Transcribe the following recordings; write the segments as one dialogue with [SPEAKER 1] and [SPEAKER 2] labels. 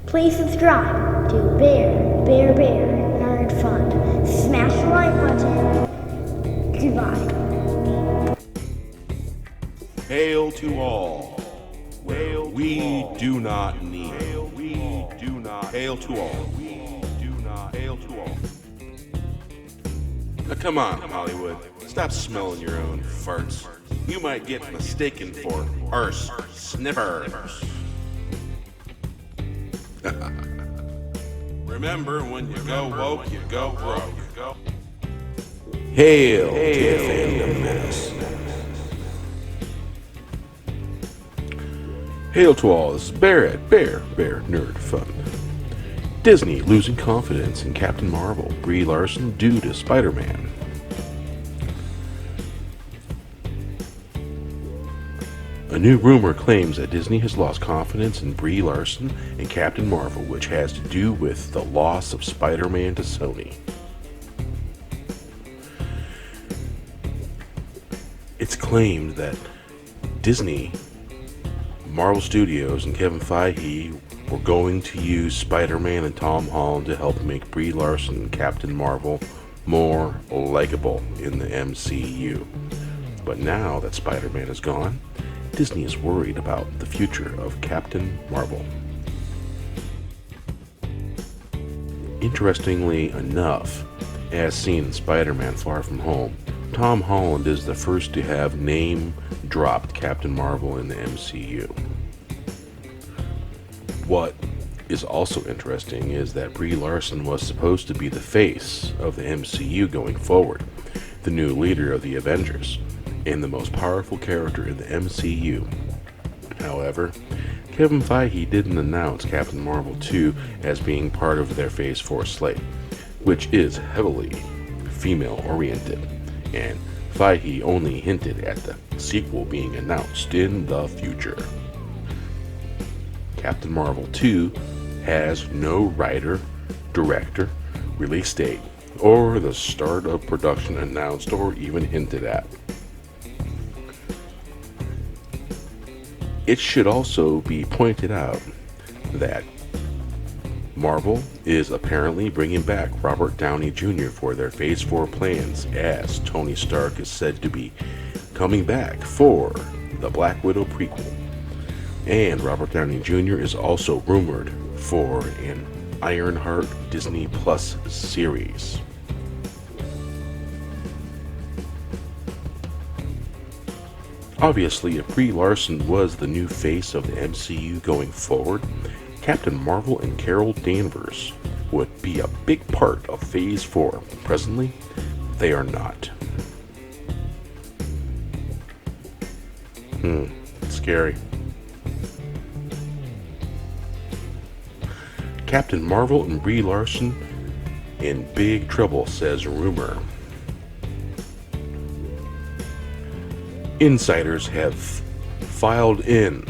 [SPEAKER 1] Please subscribe to Bear Nerd Fun. Smash the like button. Goodbye.
[SPEAKER 2] Hail to all. Hail we do not need. Hail we do not. Hail to all. We do not. Hail to all. Now come on, Hollywood. Stop smelling your own farts. You might get mistaken for arse sniffers. Remember, when you go woke, you go broke. Hail to the fandom menace. Hail to all, this is Bear at Bear Nerd Fun. Disney losing confidence in Captain Marvel, Brie Larson due to Spider-Man. A new rumor claims that Disney has lost confidence in Brie Larson and Captain Marvel, which has to do with the loss of Spider-Man to Sony. It's claimed that Disney, Marvel Studios, and Kevin Feige were going to use Spider-Man and Tom Holland to help make Brie Larson and Captain Marvel more likable in the MCU. But now that Spider-Man is gone, Disney is worried about the future of Captain Marvel. Interestingly enough, as seen in Spider-Man Far From Home, Tom Holland is the first to have name-dropped Captain Marvel in the MCU. What is also interesting is that Brie Larson was supposed to be the face of the MCU going forward, the new leader of the Avengers, and the most powerful character in the MCU. However, Kevin Feige didn't announce Captain Marvel 2 as being part of their Phase 4 slate, which is heavily female-oriented, and Feige only hinted at the sequel being announced in the future. Captain Marvel 2 has no writer, director, release date, or the start of production announced or even hinted at. It should also be pointed out that Marvel is apparently bringing back Robert Downey Jr. for their Phase 4 plans, as Tony Stark is said to be coming back for the Black Widow prequel. And Robert Downey Jr. is also rumored for an Ironheart Disney Plus series. Obviously, if Brie Larson was the new face of the MCU going forward, Captain Marvel and Carol Danvers would be a big part of Phase 4. Presently, they are not. Scary. Captain Marvel and Brie Larson in big trouble, says rumor. Insiders have filed in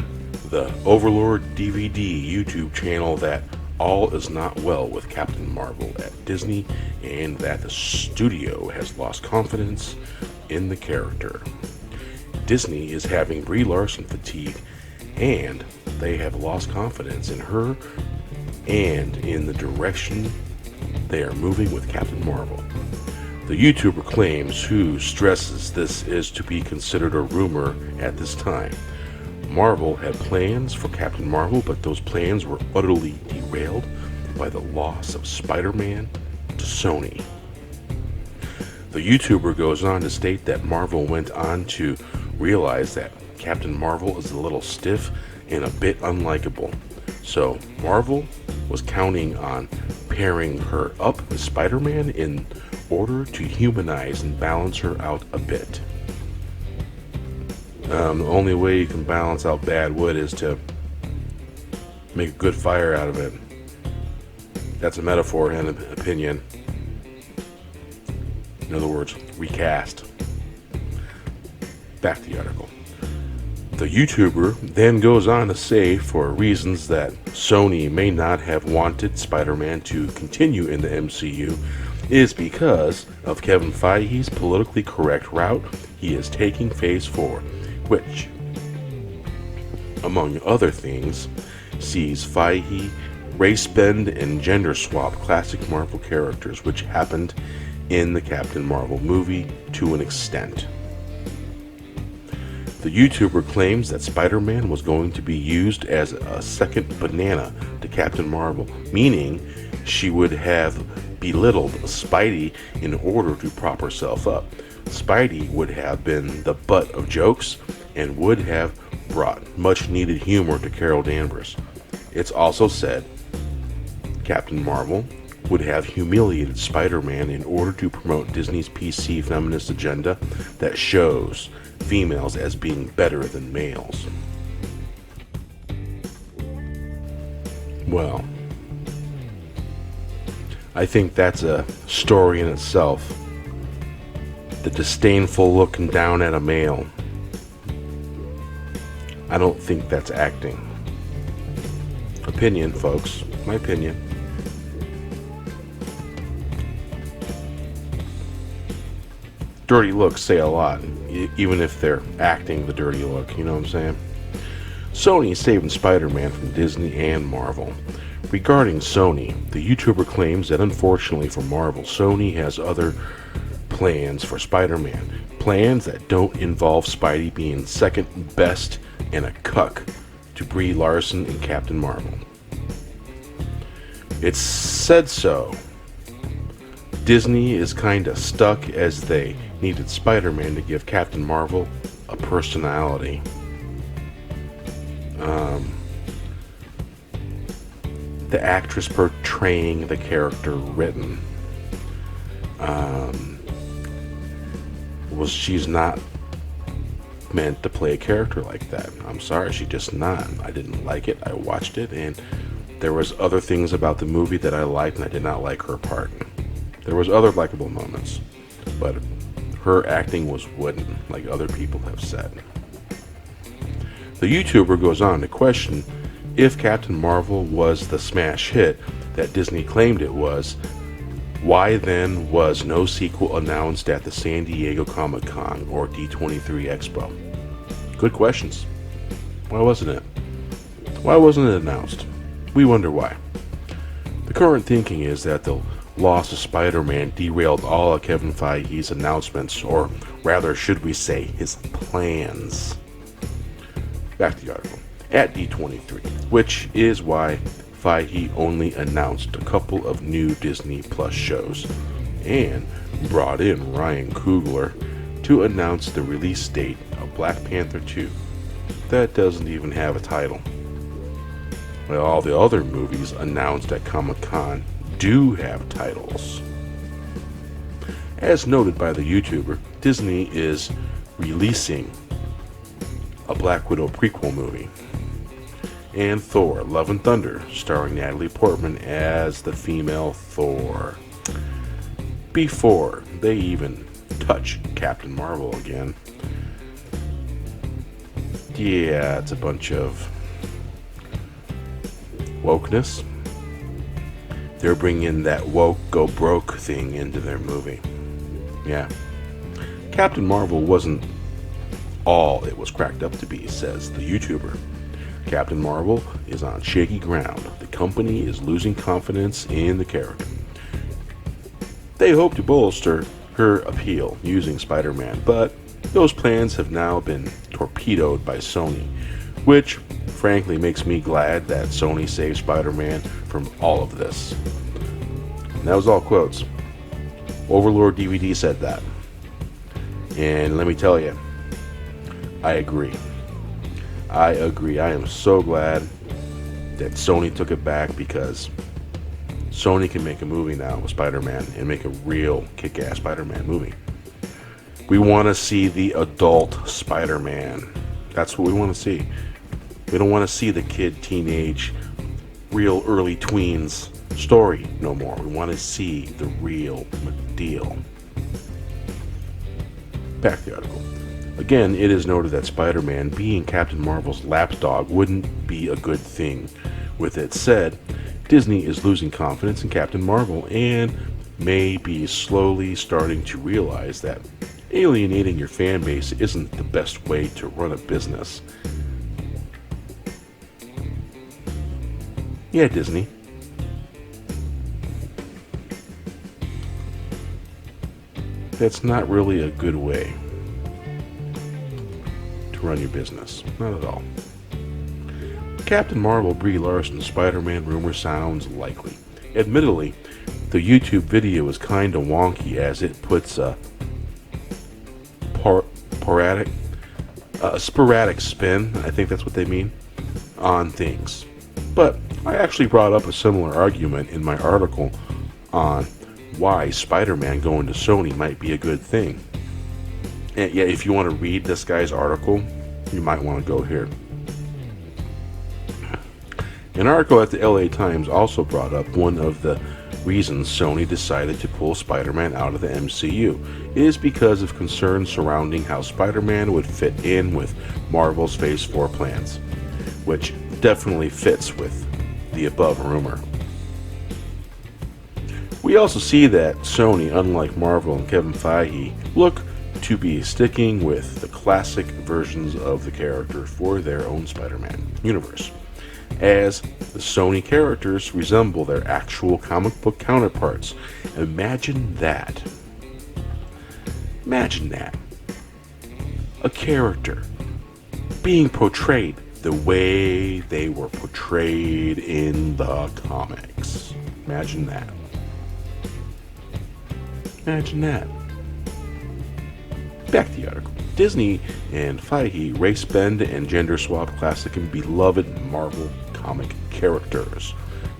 [SPEAKER 2] the Overlord DVD YouTube channel that all is not well with Captain Marvel at Disney, and that the studio has lost confidence in the character. Disney is having Brie Larson fatigue, and they have lost confidence in her and in the direction they are moving with Captain Marvel. The YouTuber claims, who stresses this is to be considered a rumor at this time. Marvel had plans for Captain Marvel, but those plans were utterly derailed by the loss of Spider-Man to Sony. The YouTuber goes on to state that Marvel went on to realize that Captain Marvel is a little stiff and a bit unlikable. So Marvel was counting on pairing her up with Spider-Man in order to humanize and balance her out a bit. The only way you can balance out bad wood is to make a good fire out of it. That's a metaphor and an opinion. In other words, recast. Back to the article. The YouTuber then goes on to say, for reasons that Sony may not have wanted Spider-Man to continue in the MCU, is because of Kevin Feige's politically correct route he is taking Phase 4, which, among other things, sees Feige race bend and gender swap classic Marvel characters, which happened in the Captain Marvel movie to an extent. The YouTuber claims that Spider-Man was going to be used as a second banana to Captain Marvel, meaning she would have belittled Spidey in order to prop herself up. Spidey would have been the butt of jokes and would have brought much needed humor to Carol Danvers. It's also said Captain Marvel would have humiliated Spider-Man in order to promote Disney's PC feminist agenda that shows females as being better than males. Well, I think that's a story in itself. The disdainful looking down at a male. I don't think that's acting. Opinion, folks. My opinion. Dirty looks say a lot, even if they're acting the dirty look, you know what I'm saying? Sony saving Spider-Man from Disney and Marvel. Regarding Sony, the YouTuber claims that unfortunately for Marvel, Sony has other plans for Spider-Man. Plans that don't involve Spidey being second best and a cuck to Brie Larson and Captain Marvel. It's said so. Disney is kinda stuck as they needed Spider-Man to give Captain Marvel a personality. The actress portraying the character written she's not meant to play a character like that. I'm sorry, she's just not. I didn't like it. I watched it, and there was other things about the movie that I liked, and I did not like her part. There was other likable moments, but her acting was wooden, like other people have said. The YouTuber goes on to question if Captain Marvel was the smash hit that Disney claimed it was. Why then was no sequel announced at the San Diego Comic-Con or D23 Expo? Good questions. Why wasn't it? Why wasn't it announced? We wonder why. The current thinking is that the loss of Spider-Man derailed all of Kevin Feige's announcements, or rather, should we say, his plans. Back to the article. At D23, which is why Feige only announced a couple of new Disney Plus shows and brought in Ryan Coogler to announce the release date of Black Panther 2. That doesn't even have a title. Well, all the other movies announced at Comic-Con do have titles. As noted by the YouTuber, Disney is releasing a Black Widow prequel movie, and Thor: Love and Thunder, starring Natalie Portman as the female Thor. Before they even touch Captain Marvel again. Yeah, it's a bunch of wokeness. They're bringing that woke go broke thing into their movie. Yeah. Captain Marvel wasn't all it was cracked up to be, says the YouTuber. Captain Marvel is on shaky ground. The company is losing confidence in the character. They hope to bolster her appeal using Spider-Man, but those plans have now been torpedoed by Sony, which frankly makes me glad that Sony saved Spider-Man from all of this. And that was all quotes. Overlord DVD said that. And let me tell you, I agree. I am so glad that Sony took it back, because Sony can make a movie now with Spider-Man and make a real kick-ass Spider-Man movie. We want to see the adult Spider-Man. That's what we want to see. We don't want to see the kid, teenage, real early tweens story no more. We want to see the real deal. Back to the article. Again, it is noted that Spider-Man being Captain Marvel's lapdog wouldn't be a good thing. With it said, Disney is losing confidence in Captain Marvel and may be slowly starting to realize that alienating your fan base isn't the best way to run a business. Yeah, Disney, that's not really a good way to run your business. Not at all. Captain Marvel Brie Larson Spider-Man rumor sounds likely. Admittedly, the YouTube video is kinda wonky as it puts a sporadic spin, I think that's what they mean, on things. But I actually brought up a similar argument in my article on why Spider-Man going to Sony might be a good thing. And yeah, if you want to read this guy's article, you might want to go here. An article at the LA Times also brought up one of the reasons Sony decided to pull Spider-Man out of the MCU is because of concerns surrounding how Spider-Man would fit in with Marvel's Phase 4 plans, which definitely fits with the above rumor. We also see that Sony, unlike Marvel and Kevin Feige, look to be sticking with the classic versions of the character for their own Spider-Man universe, as the Sony characters resemble their actual comic book counterparts. Imagine that. Imagine that. A character being portrayed the way they were portrayed in the comics. Imagine that. Imagine that. Back to the article. Disney and Feige race bend and gender swap classic and beloved Marvel comic characters,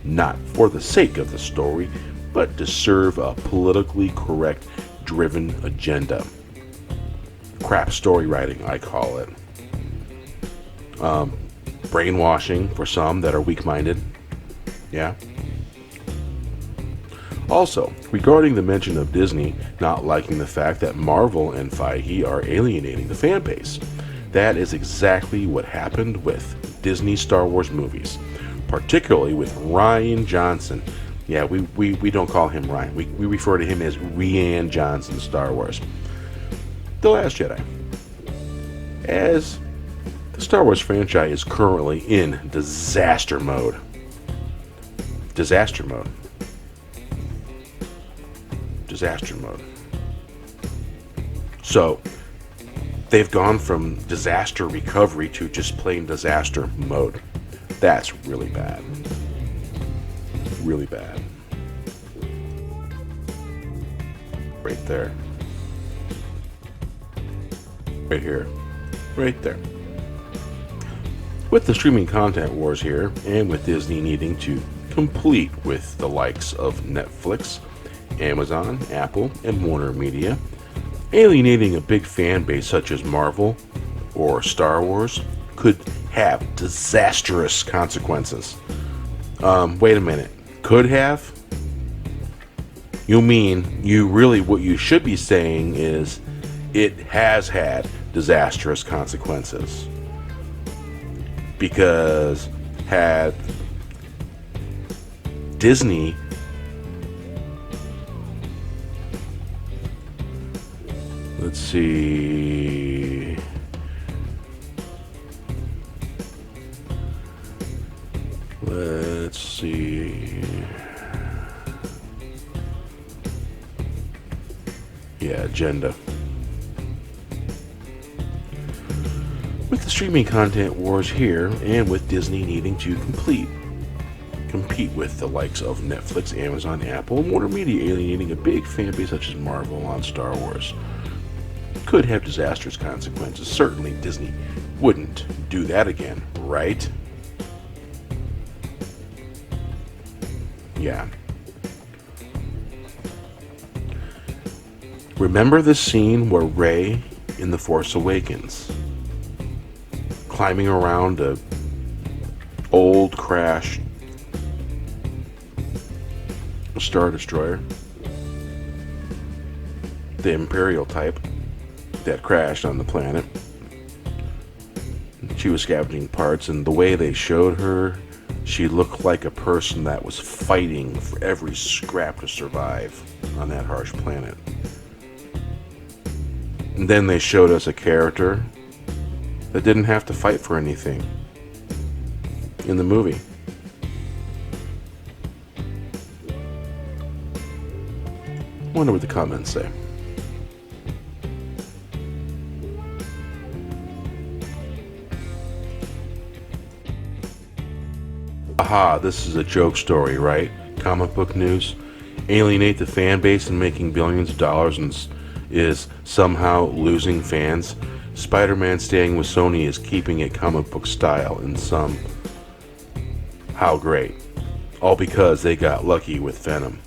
[SPEAKER 2] not for the sake of the story, but to serve a politically correct driven agenda. Crap story writing, I call it. Brainwashing for some that are weak-minded. Yeah. Also, regarding the mention of Disney not liking the fact that Marvel and Feige are alienating the fan base, that is exactly what happened with Disney Star Wars movies, particularly with Rian Johnson. Yeah, we don't call him Ryan. We refer to him as Rian Johnson Star Wars. The Last Jedi. As the Star Wars franchise is currently in disaster mode. Disaster mode. Disaster mode. So, they've gone from disaster recovery to just plain disaster mode. That's really bad. Really bad. Right there. Right here. Right there. With the streaming content wars here, and with Disney needing to compete with the likes of Netflix, Amazon, Apple, and Warner Media, alienating a big fan base such as Marvel or Star Wars could have disastrous consequences. Wait a minute. Could have? You mean, what you should be saying is, it has had disastrous consequences. Because had Disney let's see. Let's see. Yeah, agenda. With the streaming content wars here, and with Disney needing to compete with the likes of Netflix, Amazon, Apple, and Warner Media alienating a big fan base such as Marvel on Star Wars, could have disastrous consequences. Certainly Disney wouldn't do that again, right? Yeah. Remember the scene where Rey in The Force Awakens climbing around a old crashed Star Destroyer, the Imperial type that crashed on the planet. She was scavenging parts, and the way they showed her, she looked like a person that was fighting for every scrap to survive on that harsh planet. And then they showed us a character that didn't have to fight for anything in the movie. Wonder what the comments say. Haha, this is a joke story, right? Comic book news. Alienate the fan base and making billions of dollars and is somehow losing fans. Spider-Man staying with Sony is keeping it comic book style in some. How great. All because they got lucky with Venom.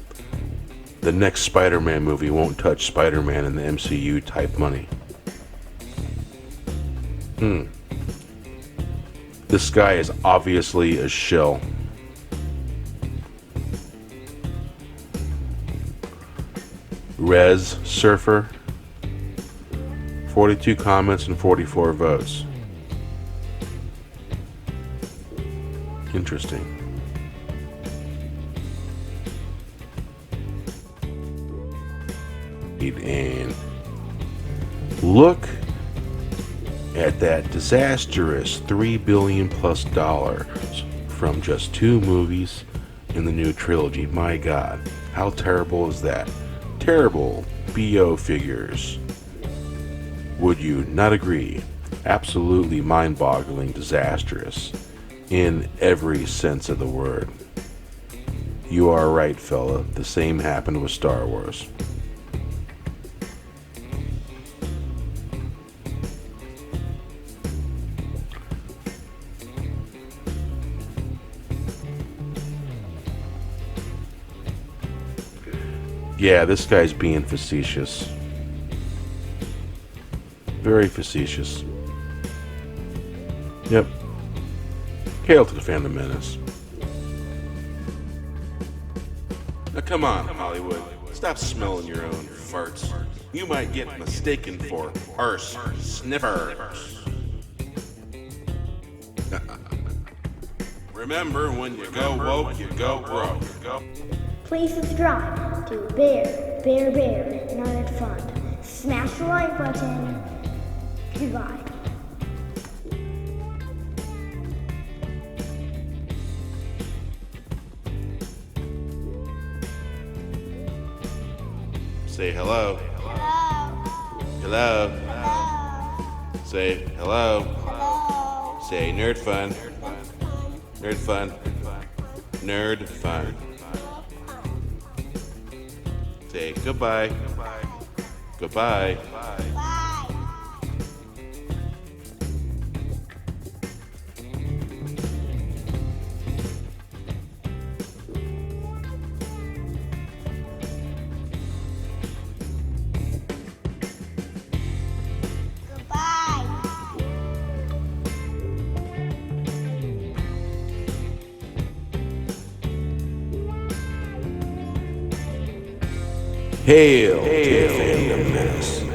[SPEAKER 2] The next Spider-Man movie won't touch Spider-Man in the MCU type money. This guy is obviously a shill. Rez Surfer. 42 comments and 44 votes. Interesting. And look at that disastrous $3 billion plus from just 2 movies in the new trilogy. My God, how terrible is that? Terrible BO figures. Would you not agree? Absolutely mind-boggling disastrous in every sense of the word. You are right, fella. The same happened with Star Wars. Yeah, this guy's being facetious. Very facetious. Yep. Hail to the Phantom Menace. Now come on, Hollywood. Stop smelling your own farts. You might get mistaken for arse sniffers. Remember, when you go woke, you go broke.
[SPEAKER 1] Please subscribe to Bear Nerd Fund. Smash the like button. Goodbye.
[SPEAKER 2] Say hello.
[SPEAKER 3] Hello.
[SPEAKER 2] Hello. Say hello.
[SPEAKER 3] Hello.
[SPEAKER 2] Say nerd fun. Nerd fun. Nerd fun. Say goodbye. Goodbye.
[SPEAKER 3] Bye. Goodbye.
[SPEAKER 2] Hail to the Phantom Menace.